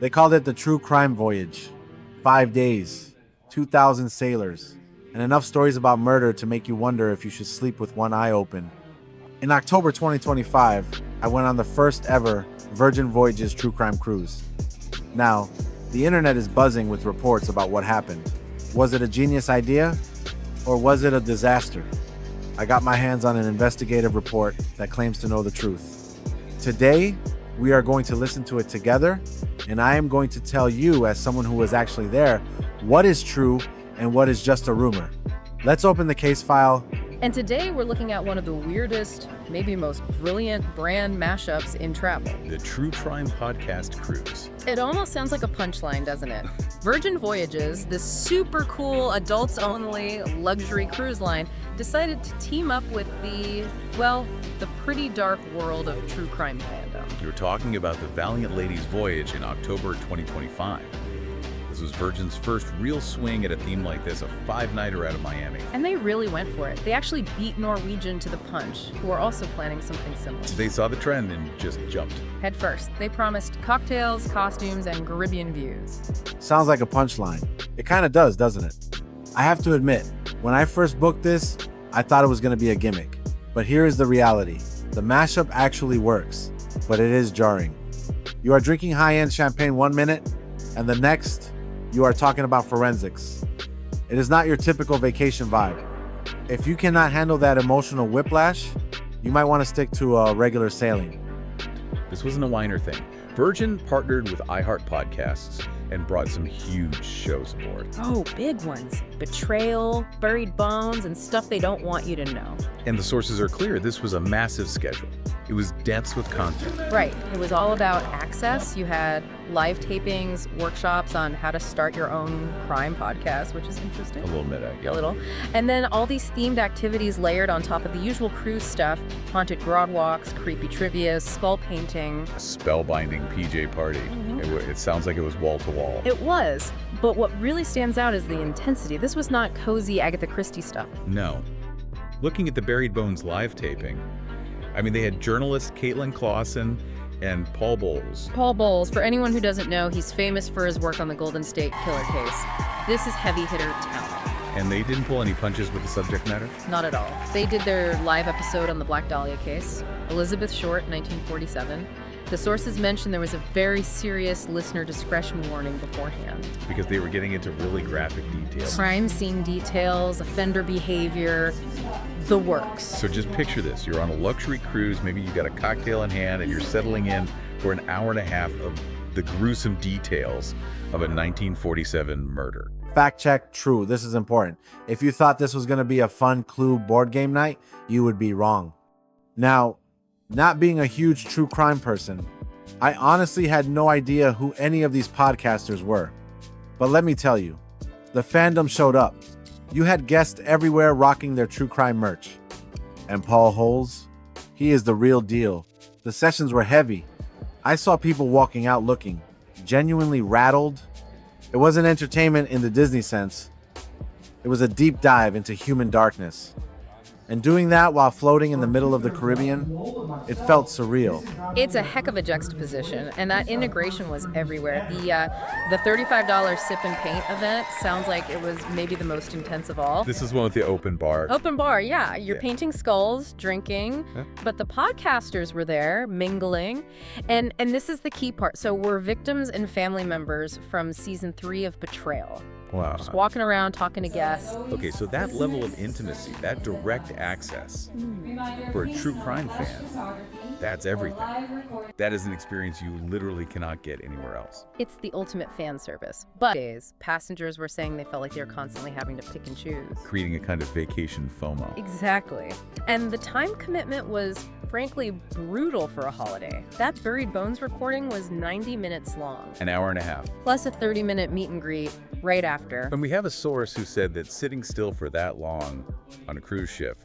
They called it the True Crime Voyage. 5 days, 2,000 sailors, and enough stories about murder to make you wonder if you should sleep with one eye open. In October 2025, I went on the first ever Virgin Voyages True Crime Cruise. Now, the internet is buzzing with reports about what happened. Was it a genius idea? Or was it a disaster? I got my hands on an investigative report that claims to know the truth. Today, we are going to listen to it together, and I am going to tell you, as someone who was actually there, what is true and what is just a rumor. Let's open the case file. And today we're looking at one of the weirdest, maybe most brilliant brand mashups in travel. The True Crime Podcast Cruise. It almost sounds like a punchline, doesn't it? Virgin Voyages, this super cool, adults-only luxury cruise line, decided to team up with the pretty dark world of true crime fandom. You're talking about the Valiant Lady's voyage in October 2025. This was Virgin's first real swing at a theme like this, a 5-nighter out of Miami. And they really went for it. They actually beat Norwegian to the punch, who are also planning something similar. They saw the trend and just jumped. Head first, they promised cocktails, costumes, and Caribbean views. Sounds like a punchline. It kind of does, doesn't it? I have to admit, when I first booked this, I thought it was going to be a gimmick. But here is the reality. The mashup actually works, but it is jarring. You are drinking high-end champagne 1 minute, and the next, you are talking about forensics. It is not your typical vacation vibe. If you cannot handle that emotional whiplash, you might want to stick to a regular sailing. This wasn't a whiner thing. Virgin partnered with iHeart Podcasts and brought some huge shows aboard. Oh, big ones. Betrayal, Buried Bones, and stuff they don't want you to know. And the sources are clear. This was a massive schedule. It was dense with content. Right. It was all about access. You had live tapings, workshops on how to start your own crime podcast, which is interesting. A little meta, yeah. A little. And then all these themed activities layered on top of the usual cruise stuff. Haunted grog walks, creepy trivia, skull painting. A spellbinding PJ party. It sounds like it was wall to wall. It was. But what really stands out is the intensity. This was not cozy Agatha Christie stuff. No. Looking at the Buried Bones live taping, I mean, they had journalist Caitlin Clausen and Paul Bowles. Paul Bowles, for anyone who doesn't know, he's famous for his work on the Golden State Killer case. This is heavy hitter talent. And they didn't pull any punches with the subject matter? Not at all. They did their live episode on the Black Dahlia case, Elizabeth Short, 1947. The sources mentioned there was a very serious listener discretion warning beforehand. Because they were getting into really graphic details. Crime scene details, offender behavior, the works. So just picture this. You're on a luxury cruise, maybe you got a cocktail in hand, and you're settling in for an hour and a half of the gruesome details of a 1947 murder. Fact check, true. This is important. If you thought this was going to be a fun Clue board game night, you would be wrong. Now, not being a huge true crime person, I honestly had no idea who any of these podcasters were. But let me tell you, the fandom showed up. You had guests everywhere rocking their true crime merch. And Paul Holes, he is the real deal. The sessions were heavy. I saw people walking out looking genuinely rattled. It wasn't entertainment in the Disney sense. It was a deep dive into human darkness. And doing that while floating in the middle of the Caribbean, it felt surreal. It's a heck of a juxtaposition, and that integration was everywhere. The $35 sip and paint event sounds like it was maybe the most intense of all. This is one with the open bar. Open bar, yeah. You're painting skulls, drinking, but the podcasters were there, mingling, and this is the key part. So we're victims and family members from season 3 of Betrayal. Wow. Just walking around, talking to guests. Okay, so that level of intimacy, that direct access for a true crime fan, that's everything. That is an experience you literally cannot get anywhere else. It's the ultimate fan service. But passengers were saying they felt like they were constantly having to pick and choose. Creating a kind of vacation FOMO. Exactly. And the time commitment was, frankly, brutal for a holiday. That Buried Bones recording was 90 minutes long. An hour and a half. Plus a 30-minute meet and greet right after. And we have a source who said that sitting still for that long on a cruise ship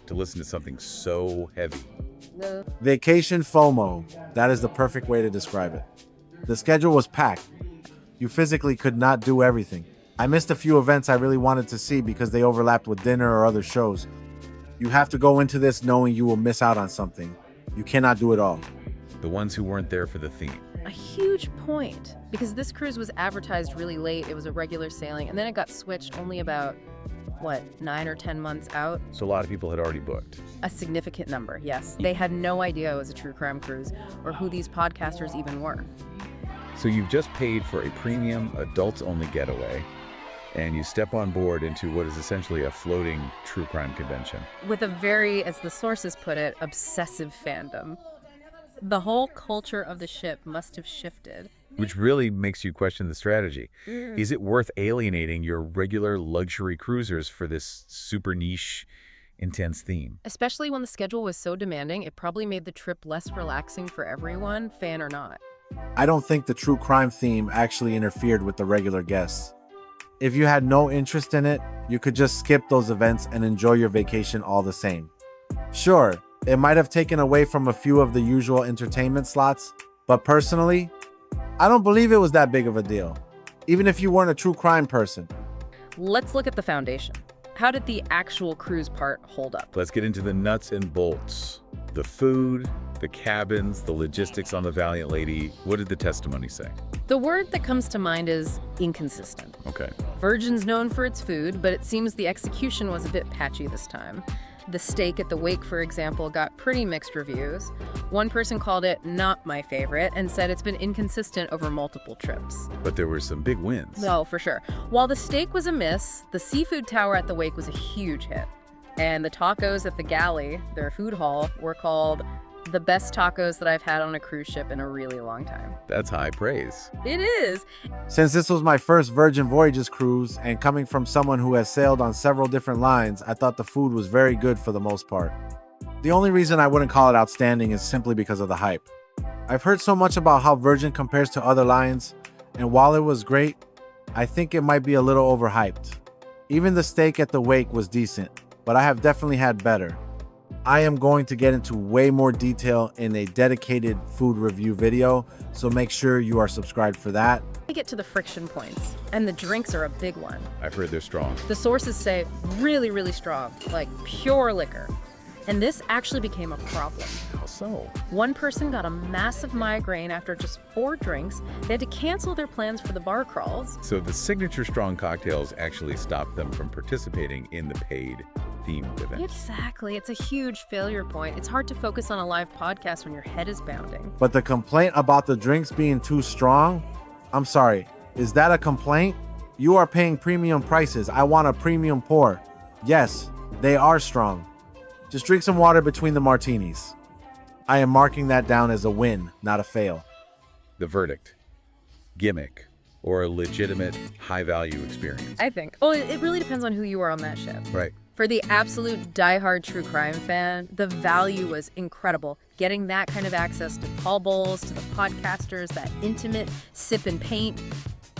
to listen to something so heavy. Vacation FOMO. That is the perfect way to describe it. The schedule was packed. You physically could not do everything. I missed a few events I really wanted to see because they overlapped with dinner or other shows. You have to go into this knowing you will miss out on something. You cannot do it all. The ones who weren't there for the theme. a huge point because this cruise was advertised really late. It was a regular sailing, and then it got switched only about, 9 or 10 months out? So a lot of people had already booked. A significant number, yes. They had no idea it was a true crime cruise or who these podcasters even were. So you've just paid for a premium adults-only getaway, and you step on board into what is essentially a floating true crime convention. With a very, as the sources put it, obsessive fandom. The whole culture of the ship must have shifted. Which really makes you question the strategy. Is it worth alienating your regular luxury cruisers for this super niche, intense theme? Especially when the schedule was so demanding, it probably made the trip less relaxing for everyone, fan or not. I don't think the true crime theme actually interfered with the regular guests. If you had no interest in it, you could just skip those events and enjoy your vacation all the same. Sure, it might have taken away from a few of the usual entertainment slots, but personally, I don't believe it was that big of a deal, even if you weren't a true crime person. Let's look at the foundation. How did the actual cruise part hold up? Let's get into the nuts and bolts. The food, the cabins, the logistics on the Valiant Lady. What did the testimony say? The word that comes to mind is inconsistent. Okay. Virgin's known for its food, but it seems the execution was a bit patchy this time. The steak at the wake, for example, got pretty mixed reviews. One person called it not my favorite and said it's been inconsistent over multiple trips. But there were some big wins. No, for sure. While the steak was a miss, the seafood tower at the wake was a huge hit. And the tacos at the galley, their food hall, were called the best tacos that I've had on a cruise ship in a really long time. That's high praise. It is. Since this was my first Virgin Voyages cruise, and coming from someone who has sailed on several different lines, I thought the food was very good for the most part. The only reason I wouldn't call it outstanding is simply because of the hype. I've heard so much about how Virgin compares to other lines, and while it was great, I think it might be a little overhyped. Even the steak at the wake was decent, but I have definitely had better. I am going to get into way more detail in a dedicated food review video, so make sure you are subscribed for that. We get to the friction points, and the drinks are a big one. I've heard they're strong. The sources say really, really strong, like pure liquor. And this actually became a problem. How so? One person got a massive migraine after just 4 drinks. They had to cancel their plans for the bar crawls. So the signature strong cocktails actually stopped them from participating in the paid themed event. Exactly. It's a huge failure point. It's hard to focus on a live podcast when your head is bounding. But the complaint about the drinks being too strong, I'm sorry, is that a complaint? You are paying premium prices. I want a premium pour. Yes, they are strong. Just drink some water between the martinis. I am marking that down as a win, not a fail. The verdict: gimmick or a legitimate high-value experience? I think. Oh, it really depends on who you are on that ship. Right. For the absolute diehard true crime fan, the value was incredible. Getting that kind of access to tall bowls, to the podcasters, that intimate sip and paint,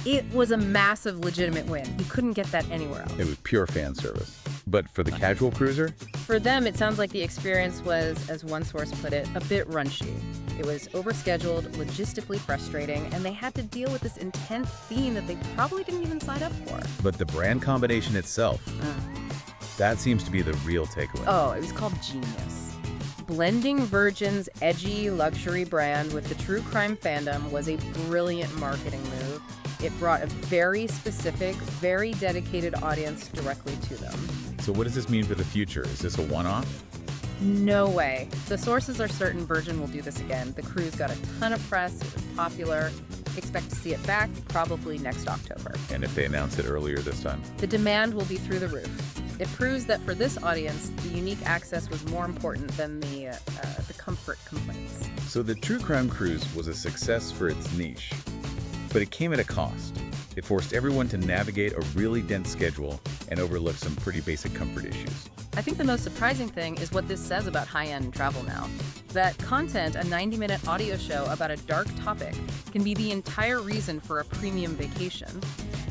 it was a massive legitimate win. You couldn't get that anywhere else. It was pure fan service. But for the casual cruiser? For them, it sounds like the experience was, as one source put it, a bit runchy. It was overscheduled, logistically frustrating, and they had to deal with this intense theme that they probably didn't even sign up for. But the brand combination itself, that seems to be the real takeaway. Oh, it was called genius. Blending Virgin's edgy luxury brand with the true crime fandom was a brilliant marketing move. It brought a very specific, very dedicated audience directly to them. So what does this mean for the future? Is this a one-off? No way. The sources are certain Virgin will do this again. The cruise got a ton of press, it was popular. Expect to see it back probably next October. And if they announce it earlier this time? The demand will be through the roof. It proves that for this audience, the unique access was more important than the comfort complaints. So the true crime cruise was a success for its niche, but it came at a cost. It forced everyone to navigate a really dense schedule and overlook some pretty basic comfort issues. I think the most surprising thing is what this says about high-end travel now. That content, a 90-minute audio show about a dark topic, can be the entire reason for a premium vacation.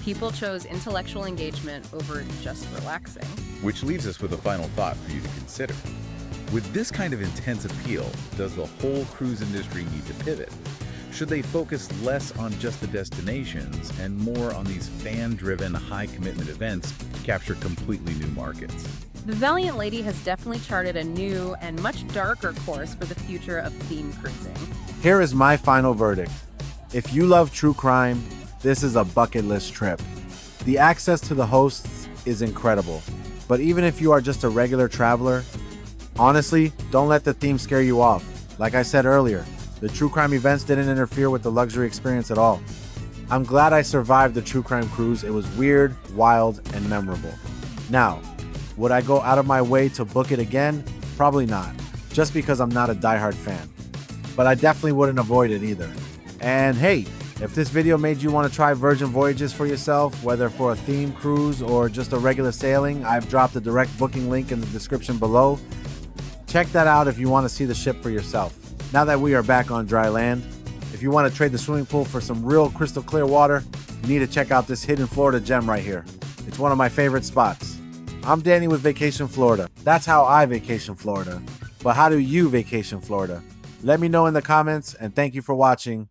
People chose intellectual engagement over just relaxing. Which leaves us with a final thought for you to consider. With this kind of intense appeal, does the whole cruise industry need to pivot? Should they focus less on just the destinations and more on these fan-driven, high-commitment events to capture completely new markets? The Valiant Lady has definitely charted a new and much darker course for the future of theme cruising. Here is my final verdict. If you love true crime, this is a bucket list trip. The access to the hosts is incredible. But even if you are just a regular traveler, honestly, don't let the theme scare you off. Like I said earlier, the true crime events didn't interfere with the luxury experience at all. I'm glad I survived the true crime cruise. It was weird, wild, and memorable. Now, would I go out of my way to book it again? Probably not, just because I'm not a diehard fan. But I definitely wouldn't avoid it either. And hey, if this video made you want to try Virgin Voyages for yourself, whether for a theme cruise or just a regular sailing, I've dropped a direct booking link in the description below. Check that out if you want to see the ship for yourself. Now that we are back on dry land, if you want to trade the swimming pool for some real crystal clear water, you need to check out this hidden Florida gem right here. It's one of my favorite spots. I'm Danny with Vacation Florida. That's how I vacation Florida. But how do you vacation Florida? Let me know in the comments, and thank you for watching.